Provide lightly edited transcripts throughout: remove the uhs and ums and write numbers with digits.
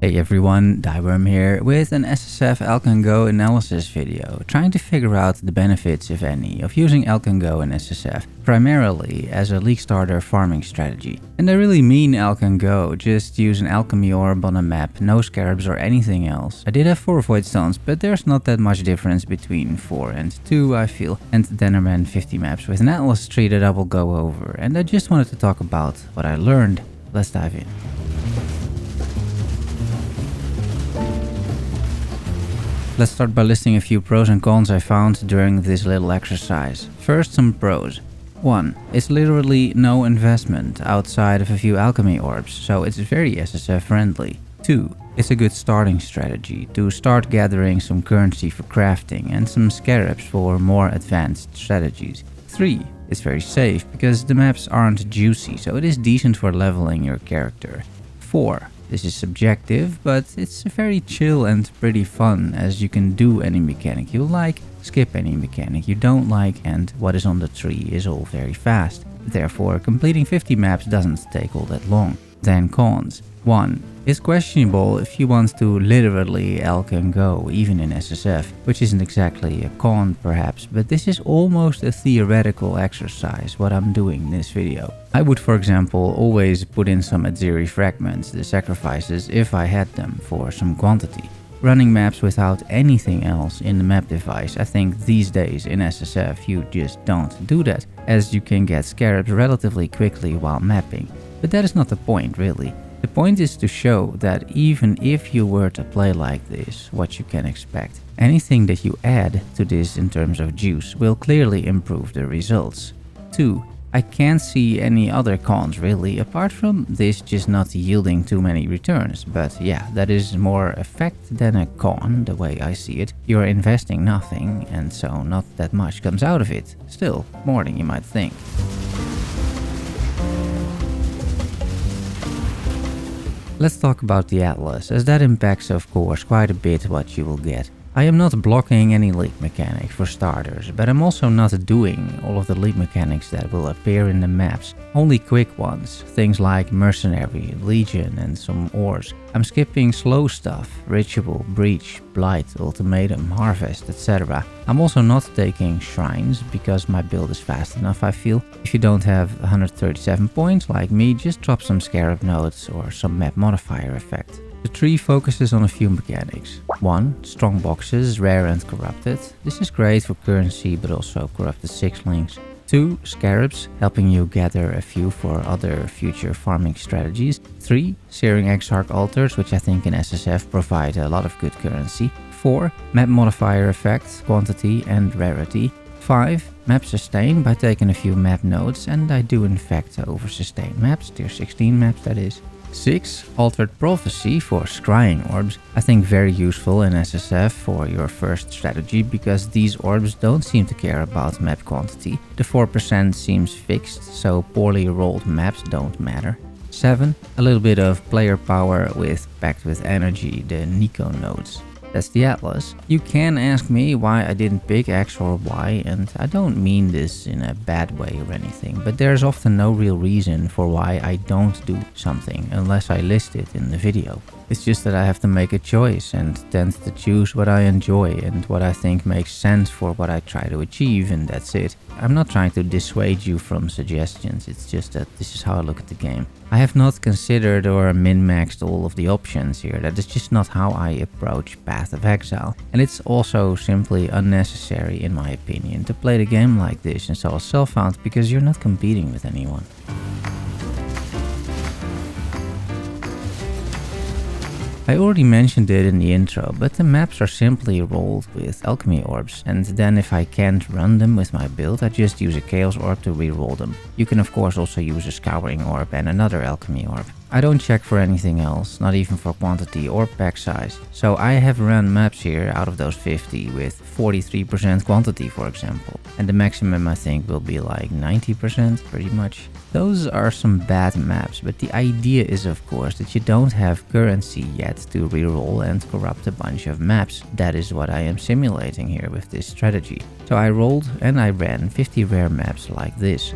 Hey everyone, Thyworm here with an SSF Alch Go analysis video, trying to figure out the benefits, if any, of using Alch Go in SSF, primarily as a league starter farming strategy. And I really mean Alch Go, just use an alchemy orb on a map, no scarabs or anything else. I did have 4 void stones, but there's not that much difference between 4 and 2, I feel, and then I ran 50 maps with an atlas tree that I will go over, and I just wanted to talk about what I learned. Let's dive in. Let's start by listing a few pros and cons I found during this little exercise. First, some pros. 1. It's literally no investment outside of a few alchemy orbs, so it's very SSF friendly. 2. It's a good starting strategy to start gathering some currency for crafting and some scarabs for more advanced strategies. 3. It's very safe because the maps aren't juicy, so it is decent for leveling your character. 4. This is subjective, but it's very chill and pretty fun, as you can do any mechanic you like, skip any mechanic you don't like, and what is on the tree is all very fast. Therefore, completing 50 maps doesn't take all that long. Then cons. 1. It's questionable if you want to literally Alch Go, even in SSF, which isn't exactly a con perhaps, but this is almost a theoretical exercise what I'm doing in this video. I would, for example, always put in some Azeri fragments, the sacrifices, if I had them, for some quantity. Running maps without anything else in the map device, I think these days in SSF you just don't do that, as you can get scarabs relatively quickly while mapping. But that is not the point, really. The point is to show that even if you were to play like this, what you can expect. Anything that you add to this in terms of juice will clearly improve the results. 2. I can't see any other cons really, apart from this just not yielding too many returns. But yeah, that is more effect than a con, the way I see it. You're investing nothing, and so not that much comes out of it. Still, more than you might think. Let's talk about the Atlas, as that impacts of course quite a bit what you will get. I am not blocking any league mechanic for starters, but I'm also not doing all of the league mechanics that will appear in the maps, only quick ones, things like Mercenary, Legion and some ores. I'm skipping slow stuff, Ritual, Breach, Blight, Ultimatum, Harvest, etc. I'm also not taking Shrines, because my build is fast enough I feel. If you don't have 137 points like me, just drop some Scarab nodes or some map modifier effect. The tree focuses on a few mechanics. 1. Strong boxes, rare and corrupted. This is great for currency but also corrupted sixlings. 2. Scarabs, helping you gather a few for other future farming strategies. 3. Searing Exarch altars, which I think in SSF provide a lot of good currency. 4. Map modifier effect, quantity and rarity. 5. Map sustain by taking a few map nodes, and I do in fact over sustain maps, tier 16 maps that is. 6. Altered Prophecy for scrying orbs. I think very useful in SSF for your first strategy, because these orbs don't seem to care about map quantity. The 4% seems fixed, so poorly rolled maps don't matter. 7. A little bit of player power packed with energy, the Nico nodes. That's the Atlas. You can ask me why I didn't pick X or Y, and I don't mean this in a bad way or anything, but there's often no real reason for why I don't do something unless I list it in the video. It's just that I have to make a choice and tend to choose what I enjoy and what I think makes sense for what I try to achieve, and that's it. I'm not trying to dissuade you from suggestions, it's just that this is how I look at the game. I have not considered or min-maxed all of the options here, that is just not how I approach Path of Exile. And it's also simply unnecessary in my opinion to play the game like this and so self-found, because you're not competing with anyone. I already mentioned it in the intro, but the maps are simply rolled with alchemy orbs, and then if I can't run them with my build, I just use a chaos orb to reroll them. You can of course also use a scouring orb and another alchemy orb. I don't check for anything else, not even for quantity or pack size. So I have run maps here out of those 50 with 43% quantity, for example. And the maximum I think will be like 90% pretty much. Those are some bad maps, but the idea is of course that you don't have currency yet to reroll and corrupt a bunch of maps. That is what I am simulating here with this strategy. So I rolled and I ran 50 rare maps like this.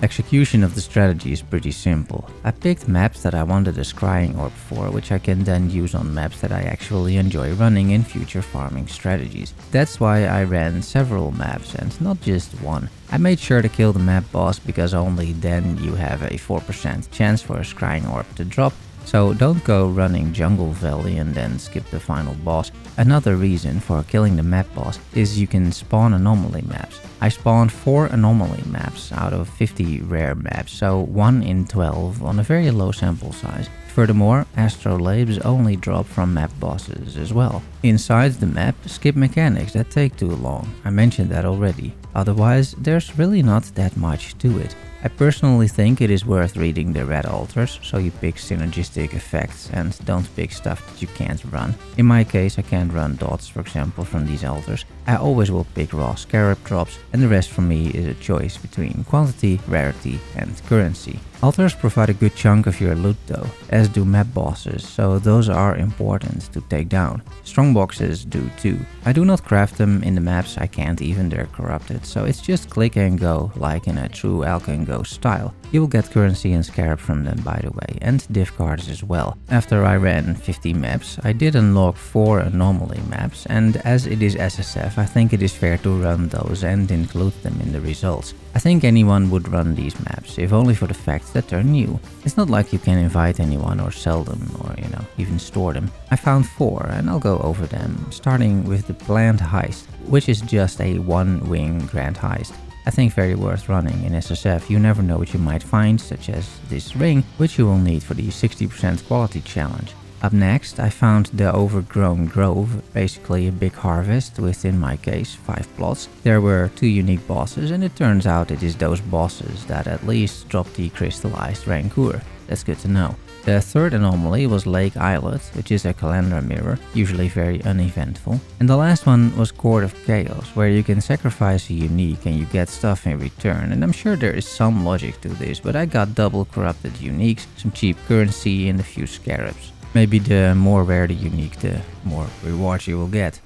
Execution of the strategy is pretty simple. I picked maps that I wanted a scrying orb for, which I can then use on maps that I actually enjoy running in future farming strategies. That's why I ran several maps and not just one. I made sure to kill the map boss because only then you have a 4% chance for a scrying orb to drop. So don't go running Jungle Valley and then skip the final boss. Another reason for killing the map boss is you can spawn anomaly maps. I spawned 4 anomaly maps out of 50 rare maps, so 1 in 12 on a very low sample size. Furthermore, astrolabes only drop from map bosses as well. Inside the map, skip mechanics that take too long. I mentioned that already. Otherwise, there's really not that much to it. I personally think it is worth reading the red altars, so you pick synergistic effects and don't pick stuff that you can't run. In my case, I can't run dots, for example, from these altars. I always will pick raw scarab drops, and the rest for me is a choice between quantity, rarity, and currency. Altars provide a good chunk of your loot though, as do map bosses, so those are important to take down. Strongboxes do too. I do not craft them in the maps I can't even, they're corrupted, so it's just click and go, like in a true Alch Go style. You will get currency and scarab from them, by the way, and div cards as well. After I ran 50 maps, I did unlock 4 anomaly maps, and as it is SSF, I think it is fair to run those and include them in the results. I think anyone would run these maps, if only for the fact that they're new. It's not like you can invite anyone or sell them or, even store them. I found 4 and I'll go over them, starting with the planned heist, which is just a one-wing grand heist. I think very worth running in SSF. You never know what you might find, such as this ring, which you will need for the 60% quality challenge. Up next, I found the Overgrown Grove, basically a big harvest with, in my case, 5 plots. There were 2 unique bosses, and it turns out it is those bosses that at least drop the crystallized rancor. That's good to know. The third anomaly was Lake Islet, which is a calendar mirror, usually very uneventful. And the last one was Court of Chaos, where you can sacrifice a unique and you get stuff in return. And I'm sure there is some logic to this, but I got double corrupted uniques, some cheap currency and a few scarabs. Maybe the more rare the unique, the more rewards you will get.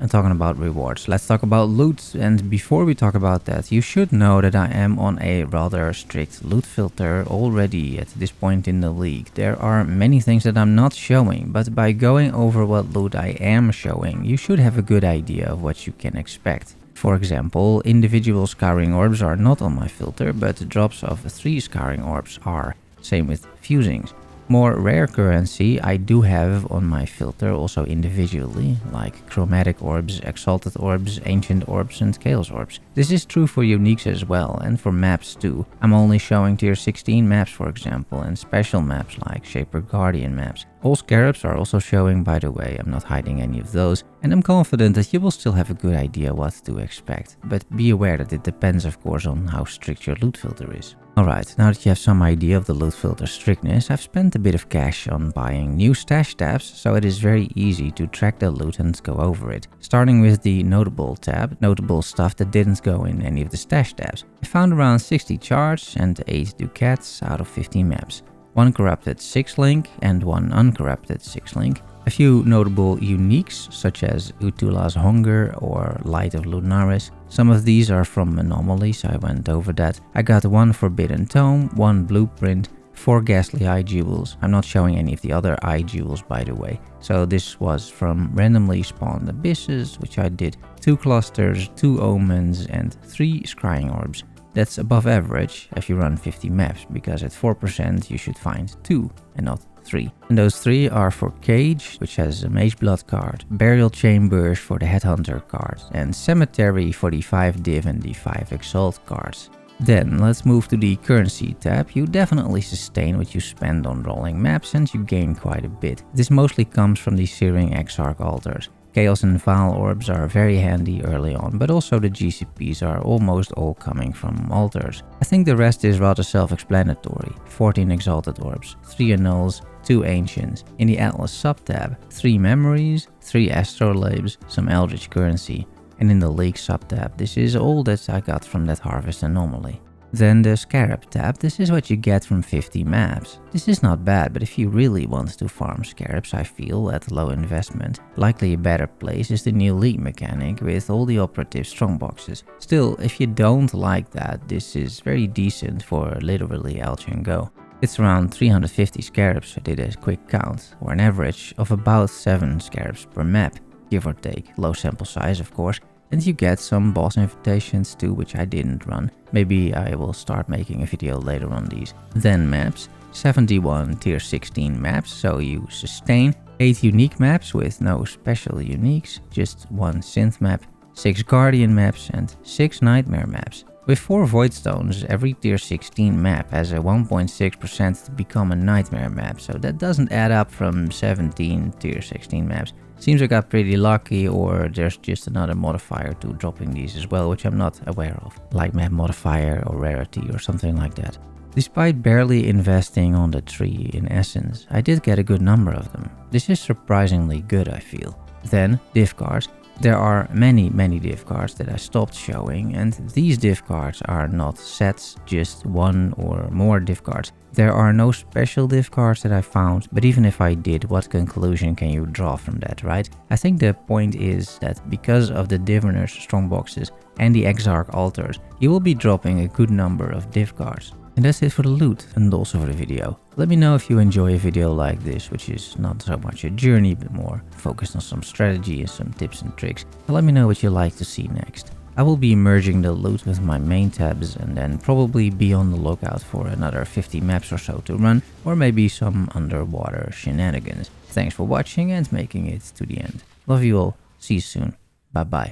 And talking about rewards, let's talk about loot. And before we talk about that, you should know that I am on a rather strict loot filter already at this point in the league. There are many things that I'm not showing, but by going over what loot I am showing, you should have a good idea of what you can expect. For example, individual scouring orbs are not on my filter, but drops of 3 scouring orbs are. Same with fusings. More rare currency I do have on my filter also individually, like chromatic orbs, exalted orbs, ancient orbs and chaos orbs. This is true for uniques as well, and for maps too. I'm only showing tier 16 maps, for example, and special maps like Shaper Guardian maps. All scarabs are also showing, by the way. I'm not hiding any of those, and I'm confident that you will still have a good idea what to expect. But be aware that it depends, of course, on how strict your loot filter is. Alright, now that you have some idea of the loot filter strictness, I've spent a bit of cash on buying new stash tabs, so it is very easy to track the loot and go over it. Starting with the notable tab, notable stuff that didn't go in any of the stash tabs. I found around 60 charts and 8 ducats out of 50 maps. 1 corrupted 6-link and 1 uncorrupted 6-link. A few notable uniques, such as Utula's Hunger or Light of Lunaris. Some of these are from anomalies, I went over that. I got 1 Forbidden Tome, 1 Blueprint, 4 Ghastly Eye Jewels. I'm not showing any of the other Eye Jewels, by the way. So this was from randomly spawned abysses, which I did. 2 clusters, 2 omens and 3 scrying orbs. That's above average if you run 50 maps, because at 4% you should find 2 and not 3. And those 3 are for Cage, which has a Mage Blood card, Burial Chambers for the Headhunter card, and Cemetery for the 5 Div and the 5 Exalt cards. Then let's move to the currency tab. You definitely sustain what you spend on rolling maps and you gain quite a bit. This mostly comes from the Searing Exarch altars. Chaos and Val orbs are very handy early on, but also the GCPs are almost all coming from altars. I think the rest is rather self-explanatory. 14 exalted orbs, 3 annuls, 2 ancients. In the Atlas sub-tab, 3 memories, 3 astrolabes, some eldritch currency. And in the League sub-tab, this is all that I got from that harvest anomaly. Then the Scarab tab, this is what you get from 50 maps. This is not bad, but if you really want to farm Scarabs, I feel, at low investment, likely a better place is the new League mechanic with all the operative strongboxes. Still, if you don't like that, this is very decent for literally Alch Go. It's around 350 Scarabs, I did a quick count, or an average of about 7 Scarabs per map, give or take, low sample size of course. And you get some boss invitations too, which I didn't run. Maybe I will start making a video later on these. Then maps, 71 tier 16 maps, so you sustain, 8 unique maps with no special uniques, just 1 synth map, 6 guardian maps and 6 nightmare maps. With 4 void stones, every tier 16 map has a 1.6% to become a nightmare map, so that doesn't add up from 17 tier 16 maps. Seems I got pretty lucky, or there's just another modifier to dropping these as well, which I'm not aware of, like map modifier or rarity or something like that. Despite barely investing on the tree in essence, I did get a good number of them. This is surprisingly good, I feel. Then div cards. There are many div cards that I stopped showing, and these div cards are not sets, just one or more div cards. There are no special div cards that I found, but even if I did, what conclusion can you draw from that, right? I think the point is that because of the Diviner's strongboxes and the Exarch altars, you will be dropping a good number of div cards. And that's it for the loot and also for the video. Let me know if you enjoy a video like this, which is not so much a journey but more focused on some strategy and some tips and tricks. And let me know what you'd like to see next. I will be merging the loot with my main tabs and then probably be on the lookout for another 50 maps or so to run, or maybe some underwater shenanigans. Thanks for watching and making it to the end. Love you all. See you soon. Bye bye.